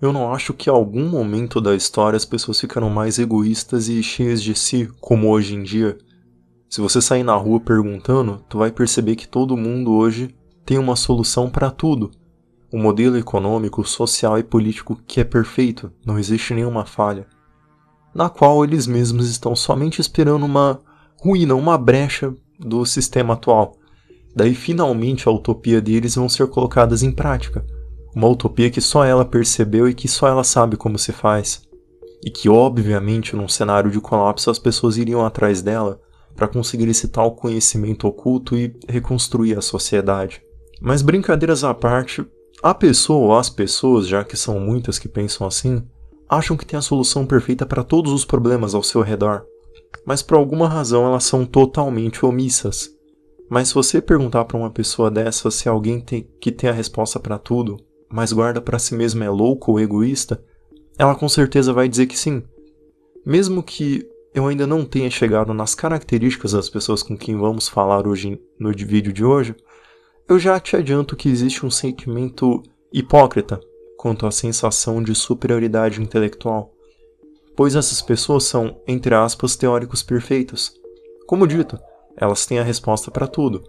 Eu não acho que em algum momento da história as pessoas ficaram mais egoístas e cheias de si, como hoje em dia. Se você sair na rua perguntando, tu vai perceber que todo mundo hoje tem uma solução para tudo. Um modelo econômico, social e político que é perfeito, não existe nenhuma falha. Na qual eles mesmos estão somente esperando uma ruína, uma brecha do sistema atual. Daí finalmente a utopia deles vão ser colocadas em prática. Uma utopia que só ela percebeu e que só ela sabe como se faz. E que obviamente num cenário de colapso as pessoas iriam atrás dela para conseguir esse tal conhecimento oculto e reconstruir a sociedade. Mas brincadeiras à parte, a pessoa ou as pessoas, já que são muitas que pensam assim, acham que tem a solução perfeita para todos os problemas ao seu redor. Mas por alguma razão elas são totalmente omissas. Mas se você perguntar para uma pessoa dessa se alguém que tem a resposta para tudo, mas guarda para si mesmo é louco ou egoísta, ela com certeza vai dizer que sim. Mesmo que eu ainda não tenha chegado nas características das pessoas com quem vamos falar hoje no vídeo de hoje, eu já te adianto que existe um sentimento hipócrita quanto à sensação de superioridade intelectual, pois essas pessoas são, entre aspas, teóricos perfeitos. Como dito, elas têm a resposta para tudo,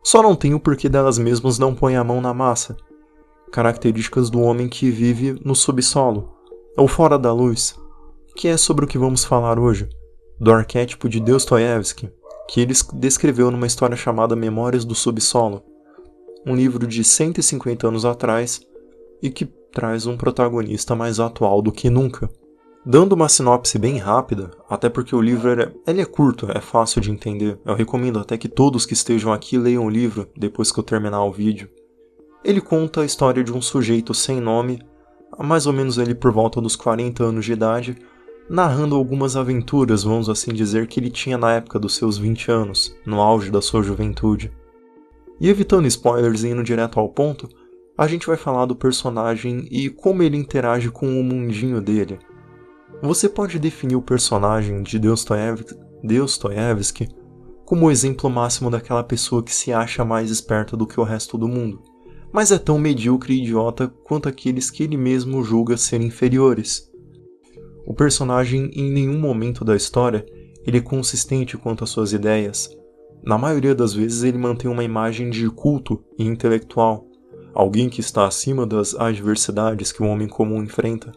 só não têm o porquê delas mesmas não põem a mão na massa. Características do homem que vive no subsolo, ou fora da luz, que é sobre o que vamos falar hoje, do arquétipo de Dostoiévski, que ele descreveu numa história chamada Memórias do Subsolo, um livro de 150 anos atrás e que traz um protagonista mais atual do que nunca. Dando uma sinopse bem rápida, até porque o livro ele é curto, é fácil de entender, eu recomendo até que todos que estejam aqui leiam o livro depois que eu terminar o vídeo. Ele conta a história de um sujeito sem nome, mais ou menos ele por volta dos 40 anos de idade, narrando algumas aventuras, vamos assim dizer, que ele tinha na época dos seus 20 anos, no auge da sua juventude. E evitando spoilers e indo direto ao ponto, a gente vai falar do personagem e como ele interage com o mundinho dele. Você pode definir o personagem de Dostoiévski como o exemplo máximo daquela pessoa que se acha mais esperta do que o resto do mundo, mas é tão medíocre e idiota quanto aqueles que ele mesmo julga ser inferiores. O personagem, em nenhum momento da história, ele é consistente quanto às suas ideias. Na maioria das vezes ele mantém uma imagem de culto e intelectual, alguém que está acima das adversidades que o homem comum enfrenta.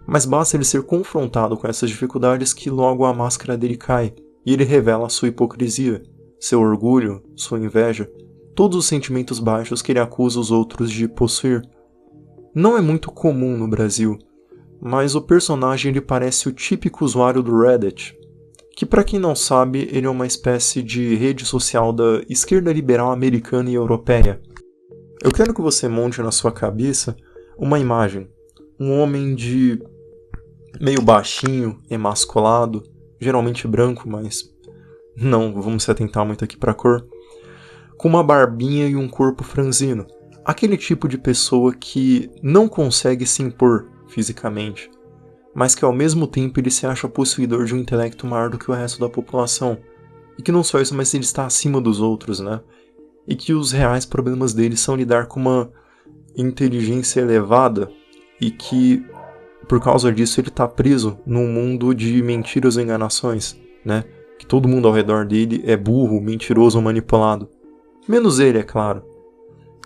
Mas basta ele ser confrontado com essas dificuldades que logo a máscara dele cai, e ele revela sua hipocrisia, seu orgulho, sua inveja, todos os sentimentos baixos que ele acusa os outros de possuir. Não é muito comum no Brasil, mas o personagem ele parece o típico usuário do Reddit, que para quem não sabe, ele é uma espécie de rede social da esquerda liberal americana e europeia. Eu quero que você monte na sua cabeça uma imagem, um homem de meio baixinho, emasculado, geralmente branco, mas não vamos se atentar muito aqui para a cor, com uma barbinha e um corpo franzino. Aquele tipo de pessoa que não consegue se impor fisicamente, mas que ao mesmo tempo ele se acha possuidor de um intelecto maior do que o resto da população. E que não só isso, mas ele está acima dos outros, né? E que os reais problemas dele são lidar com uma inteligência elevada e que, por causa disso, ele está preso num mundo de mentiras e enganações, né? Que todo mundo ao redor dele é burro, mentiroso ou manipulado. Menos ele, é claro.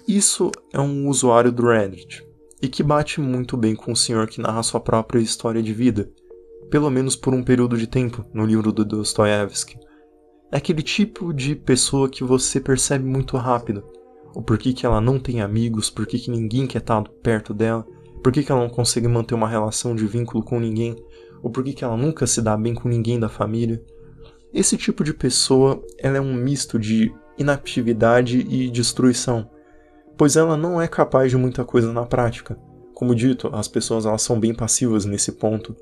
Isso é um usuário do Reddit, e que bate muito bem com o senhor que narra sua própria história de vida, pelo menos por um período de tempo, no livro do Dostoiévski. É aquele tipo de pessoa que você percebe muito rápido, o porquê que ela não tem amigos, porquê que ninguém quer estar perto dela, porquê que ela não consegue manter uma relação de vínculo com ninguém, ou porquê que ela nunca se dá bem com ninguém da família. Esse tipo de pessoa, ela é um misto de inatividade e destruição, pois ela não é capaz de muita coisa na prática. Como dito, as pessoas elas são bem passivas nesse ponto,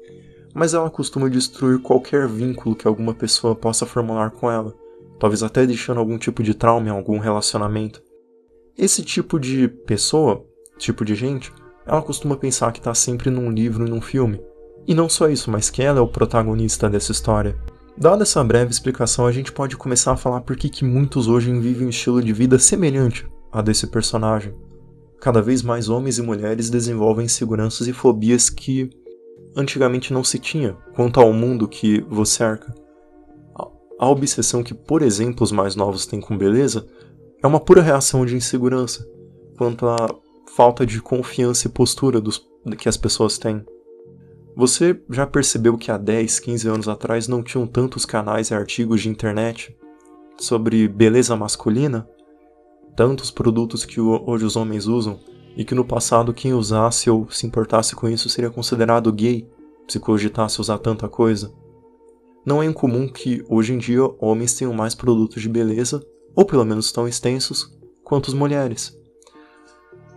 mas ela costuma destruir qualquer vínculo que alguma pessoa possa formular com ela, talvez até deixando algum tipo de trauma em algum relacionamento. Esse tipo de pessoa, tipo de gente, ela costuma pensar que está sempre num livro e num filme. E não só isso, mas que ela é o protagonista dessa história. Dada essa breve explicação, a gente pode começar a falar por que muitos hoje vivem um estilo de vida semelhante a desse personagem. cada vez mais homens e mulheres desenvolvem inseguranças e fobias que antigamente não se tinha quanto ao mundo que vos cerca. A obsessão que, por exemplo, os mais novos têm com beleza é uma pura reação de insegurança quanto à falta de confiança e postura que as pessoas têm. Você já percebeu que há 10, 15 anos atrás não tinham tantos canais e artigos de internet sobre beleza masculina? Tantos produtos que hoje os homens usam, e que no passado quem usasse ou se importasse com isso seria considerado gay, se cogitasse usar tanta coisa. Não é incomum que hoje em dia homens tenham mais produtos de beleza, ou pelo menos tão extensos, quanto as mulheres.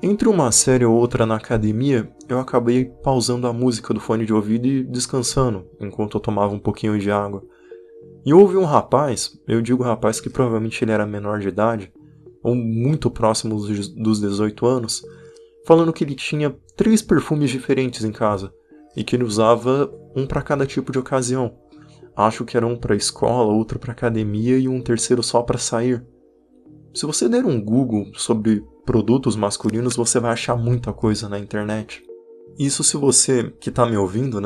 Entre uma série ou outra na academia, eu acabei pausando a música do fone de ouvido e descansando, enquanto eu tomava um pouquinho de água. E houve um rapaz, eu digo rapaz que provavelmente ele era menor de idade, ou muito próximo dos 18 anos, falando que ele tinha 3 perfumes diferentes em casa, e que ele usava um para cada tipo de ocasião. Acho que era um para escola, outro para academia e um terceiro só para sair. Se você der um Google sobre produtos masculinos, você vai achar muita coisa na internet. Isso se você, que está me ouvindo,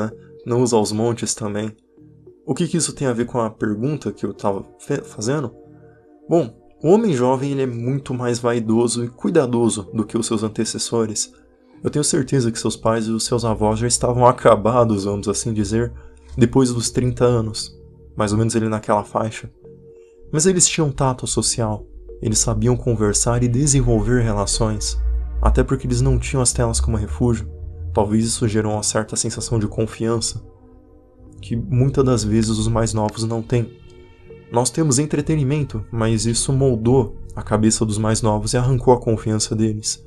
não usa aos montes também. O que isso tem a ver com a pergunta que eu estava fazendo? Bom, o homem jovem ele é muito mais vaidoso e cuidadoso do que os seus antecessores. Eu tenho certeza que seus pais e os seus avós já estavam acabados, vamos assim dizer, depois dos 30 anos, mais ou menos ele naquela faixa. Mas eles tinham tato social, eles sabiam conversar e desenvolver relações, até porque eles não tinham as telas como refúgio. Talvez isso gerou uma certa sensação de confiança, que muitas das vezes os mais novos não têm. Nós temos entretenimento, mas isso moldou a cabeça dos mais novos e arrancou a confiança deles.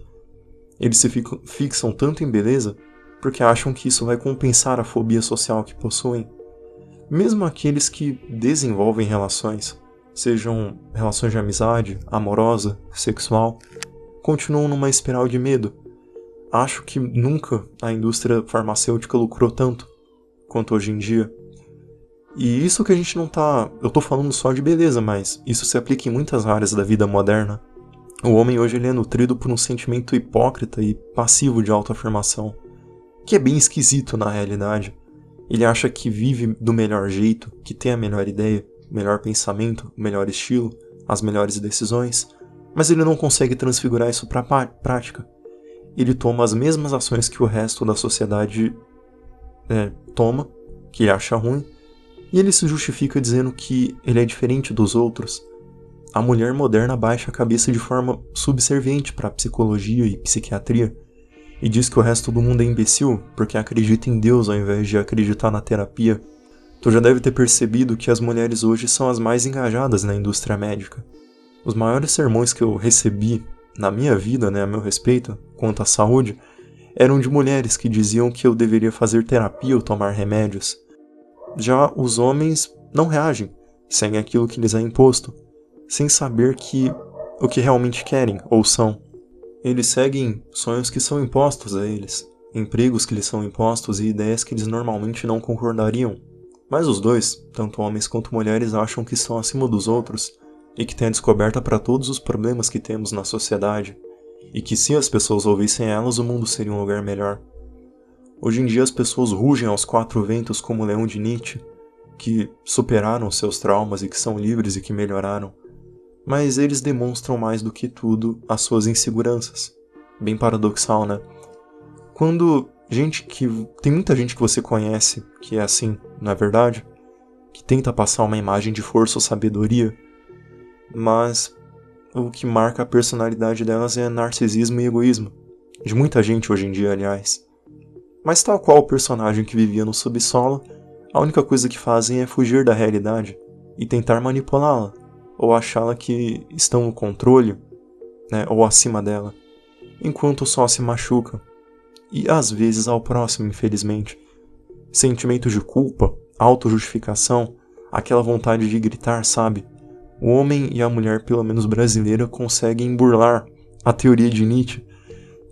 Eles se fixam tanto em beleza porque acham que isso vai compensar a fobia social que possuem. Mesmo aqueles que desenvolvem relações, sejam relações de amizade, amorosa, sexual, continuam numa espiral de medo. Acho que nunca a indústria farmacêutica lucrou tanto quanto hoje em dia. E isso que a gente não tá... Eu tô falando só de beleza, mas isso se aplica em muitas áreas da vida moderna. O homem hoje ele é nutrido por um sentimento hipócrita e passivo de autoafirmação, que é bem esquisito na realidade. Ele acha que vive do melhor jeito, que tem a melhor ideia, o melhor pensamento, o melhor estilo, as melhores decisões, mas ele não consegue transfigurar isso para a prática. Ele toma as mesmas ações que o resto da sociedade toma, que ele acha ruim, e ele se justifica dizendo que ele é diferente dos outros. A mulher moderna baixa a cabeça de forma subserviente para a psicologia e psiquiatria, e diz que o resto do mundo é imbecil porque acredita em Deus ao invés de acreditar na terapia. Tu já deve ter percebido que as mulheres hoje são as mais engajadas na indústria médica. Os maiores sermões que eu recebi na minha vida, a meu respeito, quanto à saúde, eram de mulheres que diziam que eu deveria fazer terapia ou tomar remédios. Já os homens não reagem, seguem aquilo que lhes é imposto, sem saber o que realmente querem ou são. Eles seguem sonhos que são impostos a eles, empregos que lhes são impostos e ideias que eles normalmente não concordariam. Mas os dois, tanto homens quanto mulheres, acham que estão acima dos outros e que têm a descoberta para todos os problemas que temos na sociedade, e que se as pessoas ouvissem elas, o mundo seria um lugar melhor. Hoje em dia as pessoas rugem aos 4 ventos como o leão de Nietzsche, que superaram seus traumas e que são livres e que melhoraram. Mas eles demonstram mais do que tudo as suas inseguranças. Bem paradoxal, né? Tem muita gente que você conhece que é assim, não é verdade? Que tenta passar uma imagem de força ou sabedoria, mas o que marca a personalidade delas é narcisismo e egoísmo. De muita gente hoje em dia, aliás. Mas tal qual o personagem que vivia no subsolo, a única coisa que fazem é fugir da realidade e tentar manipulá-la, ou achá-la que estão no controle, ou acima dela, enquanto só se machucam. E às vezes ao próximo, infelizmente. Sentimento de culpa, autojustificação, aquela vontade de gritar, sabe? O homem e a mulher, pelo menos brasileira, conseguem burlar a teoria de Nietzsche,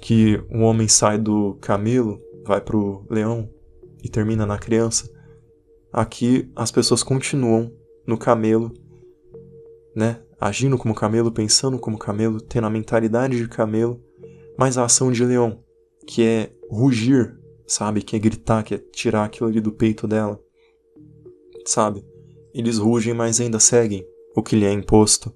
que o homem sai do camelo, vai pro leão e termina na criança. Aqui as pessoas continuam no camelo, agindo como camelo, pensando como camelo, tendo a mentalidade de camelo, Mas a ação de leão, que é rugir, sabe? Que é gritar, que é tirar aquilo ali do peito dela, sabe? Eles rugem, mas ainda seguem o que lhe é imposto.